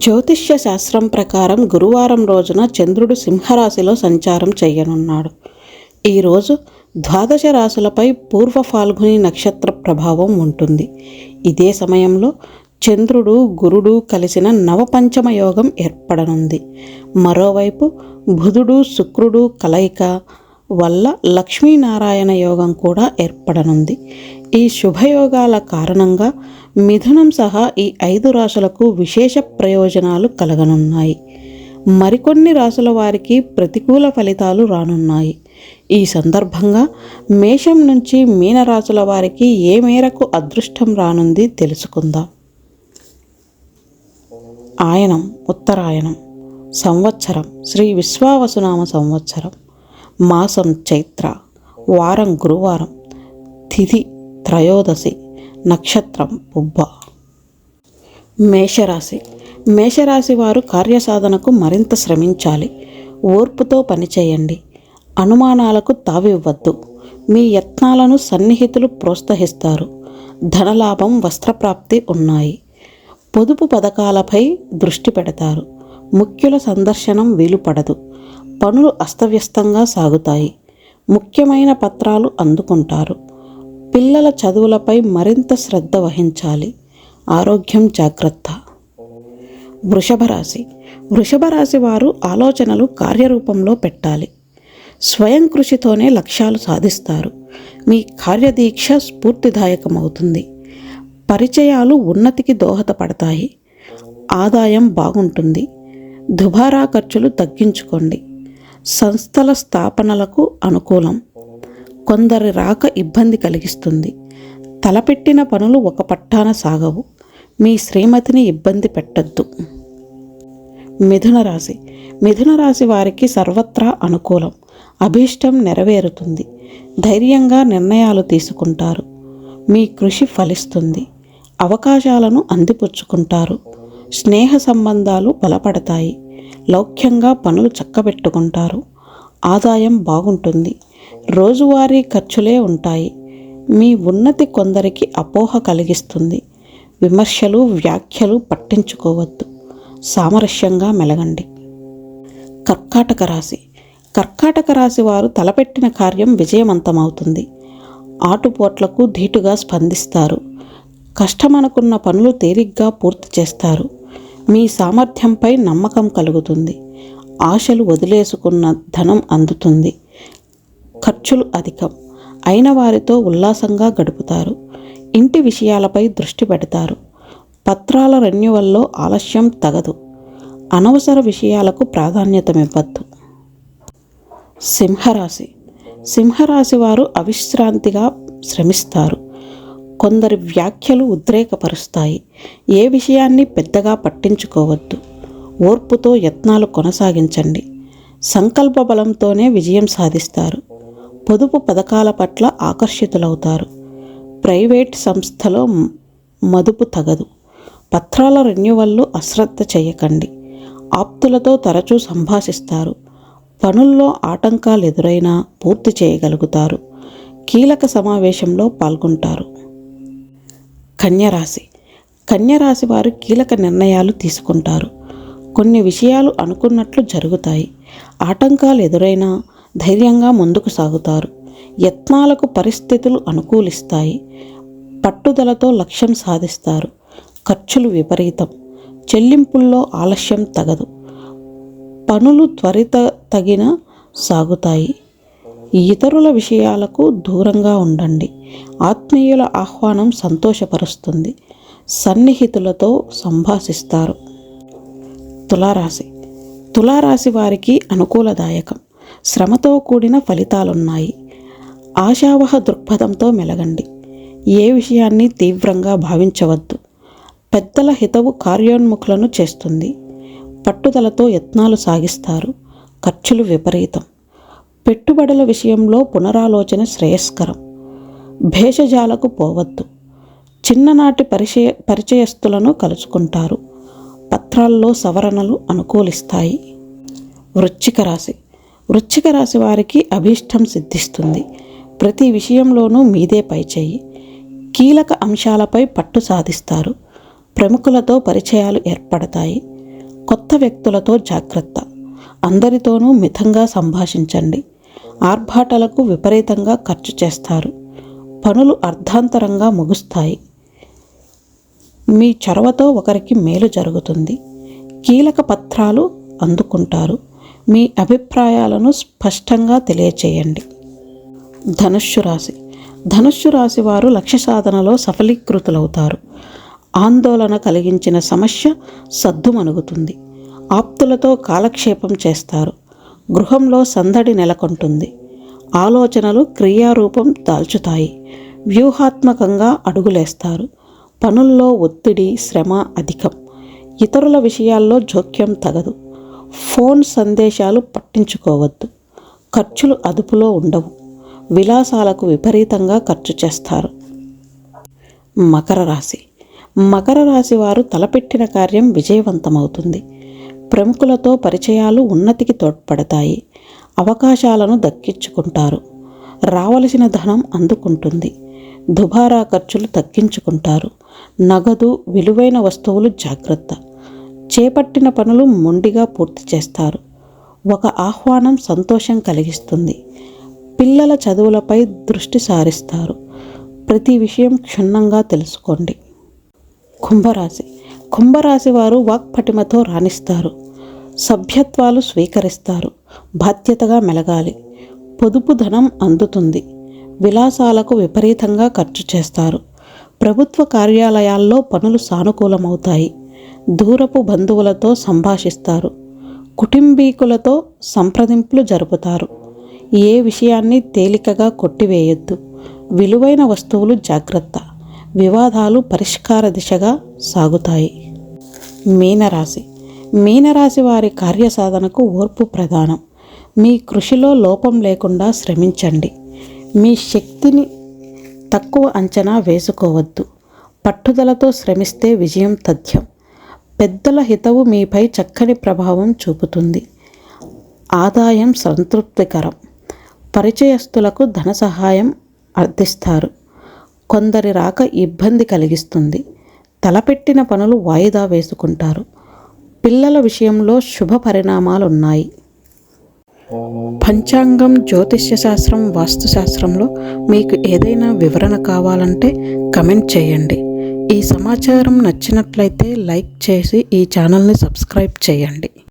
జ్యోతిష్య శాస్త్రం ప్రకారం గురువారం రోజున చంద్రుడు సింహరాశిలో సంచారం చేయనున్నాడు. ఈరోజు ద్వాదశ రాశులపై పూర్వ ఫాల్గుని నక్షత్ర ప్రభావం ఉంటుంది. ఇదే సమయంలో చంద్రుడు గురుడు కలిసిన నవపంచమ యోగం ఏర్పడనుంది. మరోవైపు బుధుడు శుక్రుడు కలయిక వల్ల లక్ష్మీనారాయణ యోగం కూడా ఏర్పడనుంది. ఈ శుభయోగాల కారణంగా మిథునం సహా ఈ 5 రాశులకు విశేష ప్రయోజనాలు కలగనున్నాయి. మరికొన్ని రాశుల వారికి ప్రతికూల ఫలితాలు రానున్నాయి. ఈ సందర్భంగా మేషం నుంచి మీనరాశుల వారికి ఏ మేరకు అదృష్టం రానుంది తెలుసుకుందాం. ఆయనం ఉత్తరాయణం, సంవత్సరం శ్రీ విశ్వావసునామ సంవత్సరం, మాసం చైత్ర, వారం గురువారం, తిథి త్రయోదశి, నక్షత్రం పుబ్బ. మేషరాశి వారు కార్యసాధనకు మరింత శ్రమించాలి. ఓర్పుతో పనిచేయండి. అనుమానాలకు తావివ్వద్దు. మీ యత్నాలను సన్నిహితులు ప్రోత్సహిస్తారు. ధనలాభం, వస్త్రప్రాప్తి ఉన్నాయి. పొదుపు పథకాలపై దృష్టి పెడతారు. ముఖ్యుల సందర్శనం వీలుపడదు. పనులు అస్తవ్యస్తంగా సాగుతాయి. ముఖ్యమైన పత్రాలు అందుకుంటారు. పిల్లల చదువులపై మరింత శ్రద్ధ వహించాలి. ఆరోగ్యం జాగ్రత్త. వృషభ రాశి వారు ఆలోచనలు కార్యరూపంలో పెట్టాలి. స్వయం కృషితోనే లక్ష్యాలు సాధిస్తారు. మీ కార్యదీక్ష స్ఫూర్తిదాయకమవుతుంది. పరిచయాలు ఉన్నతికి దోహదపడతాయి. ఆదాయం బాగుంటుంది. దుబారా ఖర్చులు తగ్గించుకోండి. సంస్థల స్థాపనలకు అనుకూలం. కొందరి రాక ఇబ్బంది కలిగిస్తుంది. తలపెట్టిన పనులు ఒక పట్టాన సాగవు. మీ శ్రీమతిని ఇబ్బంది పెట్టద్దు. మిథున రాశి వారికి సర్వత్రా అనుకూలం. అభీష్టం నెరవేరుతుంది. ధైర్యంగా నిర్ణయాలు తీసుకుంటారు. మీ కృషి ఫలిస్తుంది. అవకాశాలను అందిపుచ్చుకుంటారు. స్నేహ సంబంధాలు బలపడతాయి. లౌక్యంగా పనులు చక్కబెట్టుకుంటారు. ఆదాయం బాగుంటుంది. రోజువారీ ఖర్చులే ఉంటాయి. మీ ఉన్నతి కొందరికి అపోహ కలిగిస్తుంది. విమర్శలు, వ్యాఖ్యలు పట్టించుకోవద్దు. సామరస్యంగా మెలగండి. కర్కాటక రాశి వారు తలపెట్టిన కార్యం విజయవంతమవుతుంది. ఆటుపోట్లకు ధీటుగా స్పందిస్తారు. కష్టమనుకున్న పనులు తేలిగ్గా పూర్తి చేస్తారు. మీ సామర్థ్యంపై నమ్మకం కలుగుతుంది. ఆశలు వదిలేసుకున్న ధనం అందుతుంది. ఖర్చులు అధికం. అయిన వారితో ఉల్లాసంగా గడుపుతారు. ఇంటి విషయాలపై దృష్టి పెడతారు. పత్రాల రెన్యువల్లో ఆలస్యం తగదు. అనవసర విషయాలకు ప్రాధాన్యతమివ్వద్దు. సింహరాశి వారు అవిశ్రాంతిగా శ్రమిస్తారు. కొందరి వ్యాఖ్యలు ఉద్రేకపరుస్తాయి. ఏ విషయాన్ని పెద్దగా పట్టించుకోవద్దు. ఓర్పుతో యత్నాలు కొనసాగించండి. సంకల్ప బలంతోనే విజయం సాధిస్తారు. పొదుపు పథకాల పట్ల ఆకర్షితులవుతారు. ప్రైవేట్ సంస్థలో మదుపు తగదు. పత్రాల రెన్యువల్లు అశ్రద్ధ చేయకండి. ఆప్తులతో తరచూ సంభాషిస్తారు. పనుల్లో ఆటంకాలు ఎదురైనా పూర్తి చేయగలుగుతారు. కీలక సమావేశంలో పాల్గొంటారు. కన్యరాశి వారు కీలక నిర్ణయాలు తీసుకుంటారు. కొన్ని విషయాలు అనుకున్నట్లు జరుగుతాయి. ఆటంకాలు ఎదురైనా ధైర్యంగా ముందుకు సాగుతారు. యత్నాలకు పరిస్థితులు అనుకూలిస్తాయి. పట్టుదలతో లక్ష్యం సాధిస్తారు. ఖర్చులు విపరీతం. చెల్లింపుల్లో ఆలస్యం తగదు. పనులు త్వరితగిన సాగుతాయి. ఇతరుల విషయాలకు దూరంగా ఉండండి. ఆత్మీయుల ఆహ్వానం సంతోషపరుస్తుంది. సన్నిహితులతో సంభాషిస్తారు. తులారాశి వారికి అనుకూలదాయకం. శ్రమతో కూడిన ఫలితాలున్నాయి. ఆశావహ దృక్పథంతో మెలగండి. ఏ విషయాన్ని తీవ్రంగా భావించవద్దు. పెద్దల హితవు కార్యోన్ముఖులను చేస్తుంది. పట్టుదలతో యత్నాలు సాగిస్తారు. ఖర్చులు విపరీతం. పెట్టుబడుల విషయంలో పునరాలోచన శ్రేయస్కరం. భేషజాలకు పోవద్దు. చిన్ననాటి పరిచయస్తులను కలుసుకుంటారు. పత్రాల్లో సవరణలు అనుకూలిస్తాయి. వృశ్చిక రాశి వారికి అభీష్టం సిద్ధిస్తుంది. ప్రతి విషయంలోనూ మీదే పైచేయి. కీలక అంశాలపై పట్టు సాధిస్తారు. ప్రముఖులతో పరిచయాలు ఏర్పడతాయి. కొత్త వ్యక్తులతో జాగ్రత్త. అందరితోనూ మితంగా సంభాషించండి. ఆర్భాటాలకు విపరీతంగా ఖర్చు చేస్తారు. పనులు అర్ధాంతరంగా ముగుస్తాయి. మీ చొరవతో ఒకరికి మేలు జరుగుతుంది. కీలక పత్రాలు అందుకుంటారు. మీ అభిప్రాయాలను స్పష్టంగా తెలియచేయండి. ధనుస్సు రాశి. ధనుస్సు రాశి వారు లక్ష్య సాధనలో సఫలీకృతులవుతారు. ఆందోళన కలిగించిన సమస్య సద్దుమణుగుతుంది. ఆప్తులతో కాలక్షేపం చేస్తారు. గృహంలో సందడి నెలకొంటుంది. ఆలోచనలు క్రియారూపం దాల్చుతాయి. వ్యూహాత్మకంగా అడుగులేస్తారు. పనుల్లో ఒత్తిడి, శ్రమ అధికం. ఇతరుల విషయాల్లో జోక్యం తగదు. ఫోన్ సందేశాలు పట్టించుకోవద్దు. ఖర్చులు అదుపులో ఉండవు. విలాసాలకు విపరీతంగా ఖర్చు చేస్తారు. మకర రాశి. మకర రాశి వారు తలపెట్టిన కార్యం విజయవంతమవుతుంది. ప్రముఖులతో పరిచయాలు ఉన్నతికి తోడ్పడతాయి. అవకాశాలను దక్కించుకుంటారు. రావలసిన ధనం అందుకుంటుంది. దుబారా ఖర్చులు తగ్గించుకుంటారు. నగదు, విలువైన వస్తువులు జాగ్రత్త. చేపట్టిన పనులు మొండిగా పూర్తి చేస్తారు. ఒక ఆహ్వానం సంతోషం కలిగిస్తుంది. పిల్లల చదువులపై దృష్టి సారిస్తారు. ప్రతి విషయం క్షుణ్ణంగా తెలుసుకోండి. కుంభరాశి. కుంభరాశి వారు వాక్పటిమతో రాణిస్తారు. సభ్యత్వాలు స్వీకరిస్తారు. బాధ్యతగా మెలగాలి. పొదుపు ధనం అందుతుంది. విలాసాలకు విపరీతంగా ఖర్చు చేస్తారు. ప్రభుత్వ కార్యాలయాల్లో పనులు సానుకూలమవుతాయి. దూరపు బంధువులతో సంభాషిస్తారు. కుటుంబీకులతో సంప్రదింపులు జరుపుతారు. ఏ విషయాన్ని తేలికగా కొట్టివేయొద్దు. విలువైన వస్తువులు జాగ్రత్త. వివాదాలు పరిష్కార దిశగా సాగుతాయి. మీనరాశి. మీనరాశి వారి కార్యసాధనకు ఓర్పు ప్రధానం. మీ కృషిలో లోపం లేకుండా శ్రమించండి. మీ శక్తిని తక్కువ అంచనా వేసుకోవద్దు. పట్టుదలతో శ్రమిస్తే విజయం తథ్యం. పెద్దల హితవు మీపై చక్కని ప్రభావం చూపుతుంది. ఆదాయం సంతృప్తికరం. పరిచయస్తులకు ధన సహాయం అర్థిస్తారు. కొందరి రాక ఇబ్బంది కలిగిస్తుంది. తలపెట్టిన పనులు వాయిదా వేసుకుంటారు. పిల్లల విషయంలో శుభ పరిణామాలున్నాయి. పంచాంగం, జ్యోతిష్య శాస్త్రం, వాస్తుశాస్త్రంలో మీకు ఏదైనా వివరణ కావాలంటే కమెంట్ చేయండి. ఈ సమాచారం నచ్చినట్లయితే లైక్ చేసి ఈ ఛానల్ని సబ్స్క్రైబ్ చేయండి.